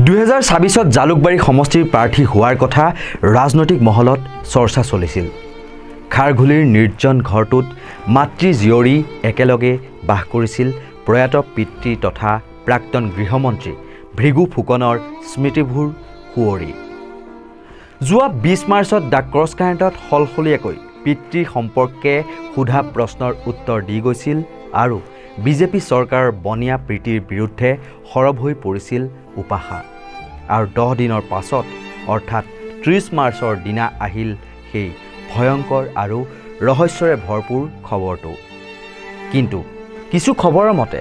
2026 জালুকবাৰী সমষ্টিৰ প্ৰাৰ্থী হোৱাৰ কথা ৰাজনৈতিক মহলত চৰ্চা চলিছিল। খাৰঘুলিৰ নিৰ্জন ঘৰটোত মাতৃ জীয়ৰী একেলগে বাস কৰিছিল প্ৰয়াত পিতৃ তথা প্ৰাক্তন গৃহমন্ত্ৰী ভৃগু ফুকনৰ স্মৃতিভূৰ সুঁৱৰি। যোৱা 20 মাৰ্চত দ্য ক্ৰছ কাৰেণ্টত সলসলীয়াকৈ পিতৃ সম্পৰ্কে সোধা প্ৰশ্নৰ উত্তৰ দি গৈছিল আৰু বিজেপি চৰকাৰৰ বনিয়া প্ৰীতিৰ বিৰুদ্ধে সৰব হৈ পৰিছিল উপাসা। আৰু 10 দিনৰ পাছত অৰ্থাৎ 30 মাৰ্চৰ দিনা আহিল সেই ভয়ংকৰ আৰু ৰহস্যৰে ভৰপূৰ খবৰটো। কিন্তু কিছু খবৰৰ মতে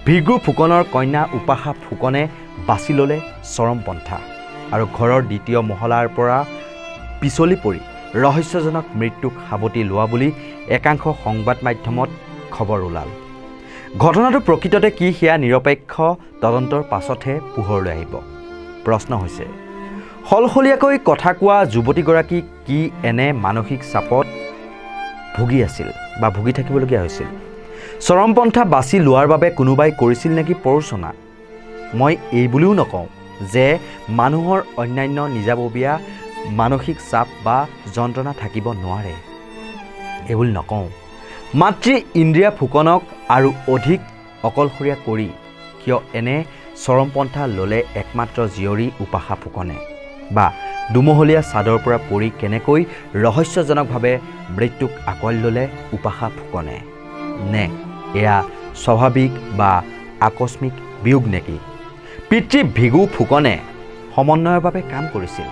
ভৃগু ফুকনৰ কন্যা উপাসা ফুকনে বাছি ল'লে চৰমপন্থা আৰু ঘৰৰ দ্বিতীয় মহলাৰ পৰা পিছলি পৰি ৰহস্যজনক মৃত্যুক সাৱটি লোৱা বুলি একাংশ সংবাদ মাধ্যমত খবৰ ওলাল। ঘটনাটো প্ৰকৃততে কি সেয়া নিৰপেক্ষ তদন্তৰ পাছতহে পোহৰলৈ আহিব। প্ৰশ্ন হৈছে, সলসলীয়াকৈ কথা কোৱা যুৱতীগৰাকী কি এনে মানসিক চাপত ভুগি আছিল বা ভুগি থাকিবলগীয়া হৈছিল? চৰমপন্থা বাছি লোৱাৰ বাবে কোনোবাই কৰিছিল নেকি প্ৰৰোচনা? মই এই বুলিও নকওঁ যে মানুহৰ অন্যান্য নিজাববীয়া মানসিক চাপ বা যন্ত্ৰণা থাকিব নোৱাৰে, এইবুলি নকওঁ। মাতৃ ইন্দ্ৰিয়া ফুকনক আৰু অধিক অকলশৰীয়া কৰি কিয় এনে চৰমপন্থা ল'লে একমাত্ৰ জীয়ৰী উপাসা ফুকনে? বা দুমহলীয়া চাদৰ পৰা পৰি কেনেকৈ ৰহস্যজনকভাৱে মৃত্যুক আঁকোৱালি ল'লে উপাসা ফুকনে? নে এয়া স্বাভাৱিক বা আকস্মিক বিয়োগ নেকি? পিতৃ ভৃগু ফুকনে সমন্বয়ৰ বাবে কাম কৰিছিল।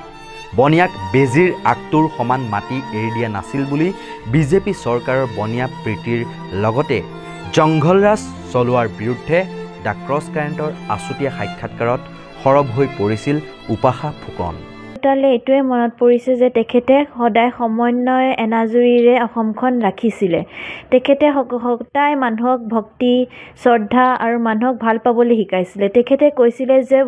বনিয়াক বেজীৰ আগটোৰ সমান মাটি এৰি দিয়া নাছিল বুলি বিজেপি চৰকাৰৰ বনিয়া প্ৰীতিৰ লগতে জংঘলৰাজ চলোৱাৰ বিৰুদ্ধে দ্য ক্ৰছ কাৰেণ্টৰ আছুতীয়া সাক্ষাৎকাৰত সৰব হৈ পৰিছিল উপাসা ফুকন। এইটোৱে মনত পৰিছে যে তেখেতে সদায় সমন্বয় এনাজৰীৰে অসমখন ৰাখিছিলে। তেখেতে সদায় মানুহক ভক্তি শ্ৰদ্ধা আৰু মানুহক ভাল পাবলৈ শিকাইছিলে। তেখেতে কৈছিলে যে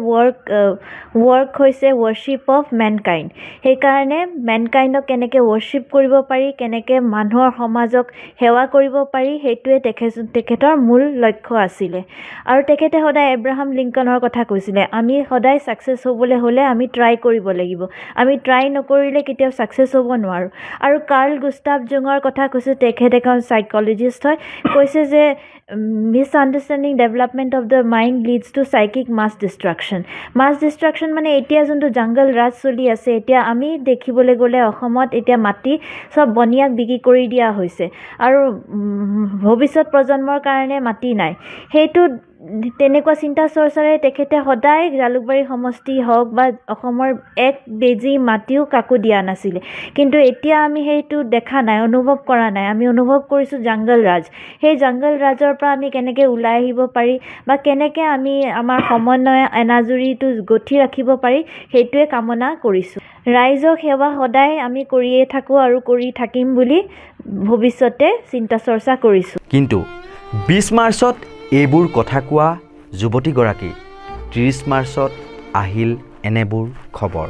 ৱৰ্ক হৈছে ৱৰ্শ্বিপ অফ মেনকাইণ্ড। সেইকাৰণে মেনকাইণ্ডক কেনেকৈ ৱৰ্শ্বিপ কৰিব পাৰি, কেনেকৈ মানুহৰ সমাজক সেৱা কৰিব পাৰি, সেইটোৱে তেখেতৰ মূল লক্ষ্য আছিলে। আৰু তেখেতে সদায় এব্ৰাহাম লিংকনৰ কথা কৈছিলে, আমি সদায় ছাকচেছ হ'বলৈ হ'লে আমি ট্ৰাই কৰিব লাগিব, আমি ট্ৰাই নকৰিলে কেতিয়াও ছাকচেছ হ'ব নোৱাৰোঁ। আৰু কাৰ্ল গুষ্টাভ জুঙৰ কথা কৈছে, তেখেত এখন চাইকলজিষ্ট হয়, কৈছে যে misunderstanding development of the mind leads to psychic mass destruction. Mass destruction মানে এতিয়া যোনটো জংগল ৰাজ চলি আছে, এতিয়া আমি দেখিবলৈ গ'লে অসমত এতিয়া মাটি চব বনিয়াক বিক্ৰী কৰি দিয়া হৈছে আৰু ভৱিষ্যত প্ৰজন্মৰ কাৰণে মাটি নাই। সেইটো তেনেকুৱা চিন্তা চৰ্চাৰে তেখেতে সদায় জালুকবাৰী সমষ্টি হওক বা অসমৰ এক বেজী মাটিও কাকো দিয়া নাছিলে। কিন্তু এতিয়া আমি সেইটো দেখা নাই, অনুভৱ কৰা নাই। আমি অনুভৱ কৰিছোঁ জংগল ৰাজ। সেই জংগল ৰাজৰ পৰা আমি কেনেকৈ ওলাই আহিব পাৰি বা কেনেকৈ আমি আমাৰ সমন্বয় এনাজৰীটো গঠি ৰাখিব পাৰি, সেইটোৱে কামনা কৰিছোঁ। ৰাইজক সেৱা সদায় আমি কৰিয়ে থাকোঁ আৰু কৰি থাকিম বুলি ভৱিষ্যতে চিন্তা চৰ্চা কৰিছোঁ। কিন্তু 20 মাৰ্চত এইবোৰ কথা কোৱা যুৱতীগৰাকী 30 মাৰ্চত আহিল এনেবোৰ খবৰ।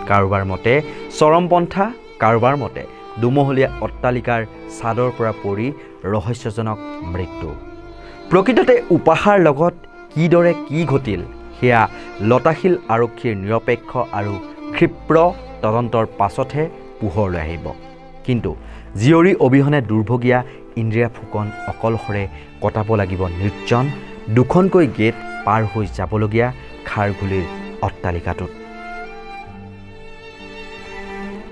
কাৰোবাৰ মতে চৰমপন্থা, কাৰোবাৰ মতে দুমহলীয়া অট্টালিকাৰ ছাদৰ পৰা পৰি ৰহস্যজনক মৃত্যু। প্ৰকৃততে উপাসাৰ লগত কিদৰে কি ঘটিল সেয়া লতাশিল আৰক্ষীৰ নিৰপেক্ষ আৰু ক্ষিপ্ৰ তদন্তৰ পাছতহে পোহৰলৈ আহিব। কিন্তু জীয়ৰী অবিহনে দুৰ্ভগীয়া ইন্দ্ৰিয়া ফুকন অকলশৰে কটাব লাগিব নিৰ্জন 2খনকৈ গেট পাৰ হৈ যাবলগীয়া খাৰঘুলিৰ অট্টালিকাটোত।